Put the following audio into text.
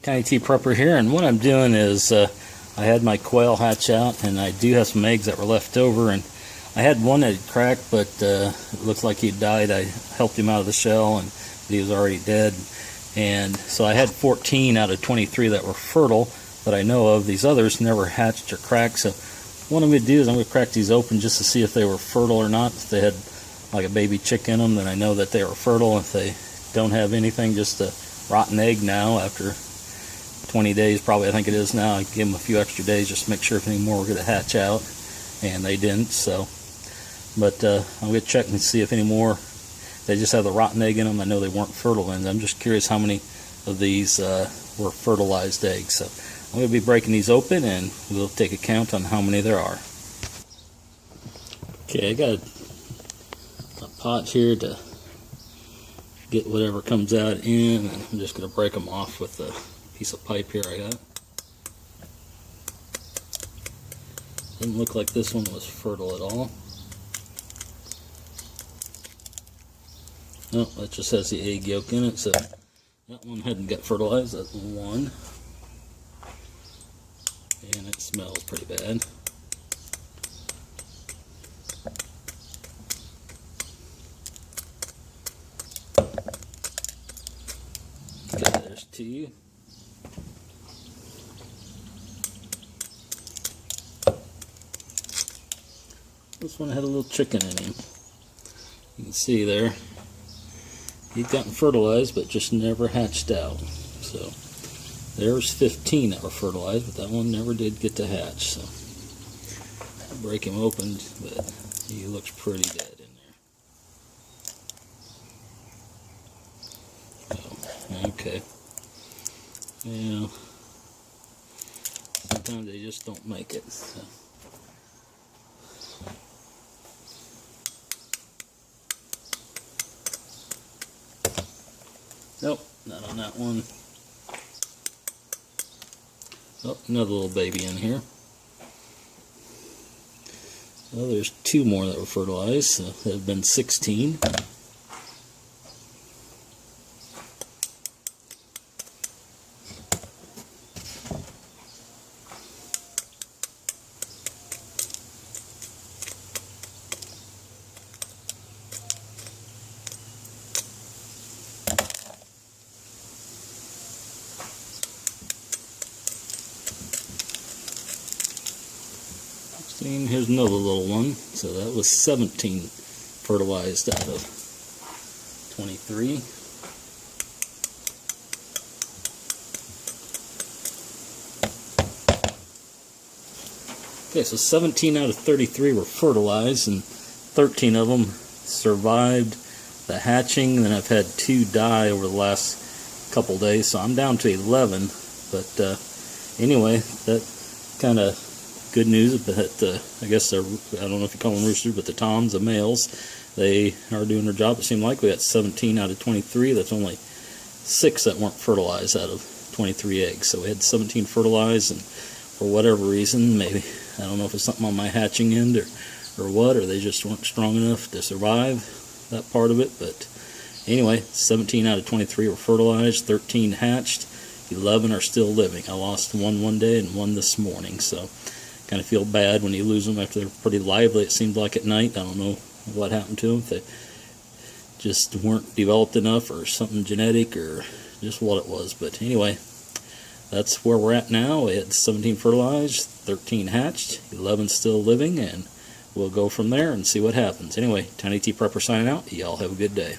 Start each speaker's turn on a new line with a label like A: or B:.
A: Tiny Tea Prepper here, and what I'm doing is I had my quail hatch out, and I do have some eggs that were left over, and I had one that had cracked, but it looked like he died. I helped him out of the shell, and he was already dead. And so I had 14 out of 23 that were fertile that I know of. These others never hatched or cracked, so what I'm going to do is I'm going to crack these open just to see if they were fertile or not. If they had like a baby chick in them, then I know that they were fertile. If they don't have anything, just a rotten egg now after 20 days, probably I think it is now. I give them a few extra days just to make sure if any more were going to hatch out, and they didn't. So, but I'm going to check and see if any more. They just have the rotten egg in them. I know they weren't fertile, and I'm just curious how many of these were fertilized eggs. So I'm going to be breaking these open, and we'll take a count on how many there are. Okay, I got a pot here to get whatever comes out in, and I'm just going to break them off with the piece of pipe here I got. Didn't look like this one was fertile at all. No, that just has the egg yolk in it, so that one hadn't got fertilized. That's one. And it smells pretty bad. Okay, there's two. This one had a little chicken in him. You can see there. He'd gotten fertilized, but just never hatched out. So there's 15 that were fertilized, but that one never did get to hatch. So I'll break him open, but he looks pretty dead in there. Oh, okay. Yeah. Sometimes they just don't make it. So. Nope, not on that one. Oh, another little baby in here. Well, there's two more that were fertilized, so there have been 16. 16. Here's another little one. So that was 17 fertilized out of 23. Okay, so 17 out of 33 were fertilized, and 13 of them survived the hatching. Then I've had 2 die over the last couple days, so I'm down to 11. But anyway, that kind of good news. But I guess they're, I don't know if you call them roosters, but the toms, the males, they are doing their job. It seemed like we got 17 out of 23. That's only 6 that weren't fertilized out of 23 eggs. So we had 17 fertilized, and for whatever reason, maybe, I don't know if it's something on my hatching end or what, or they just weren't strong enough to survive that part of it. But anyway, 17 out of 23 were fertilized, 13 hatched, 11 are still living. I lost one day and one this morning, so kind of feel bad when you lose them after they're pretty lively, it seemed like, at night. I don't know what happened to them, if they just weren't developed enough or something genetic or just what it was. But anyway, that's where we're at now. We had 17 fertilized, 13 hatched, 11 still living, and we'll go from there and see what happens. Anyway, Tiny Tea Prepper signing out. Y'all have a good day.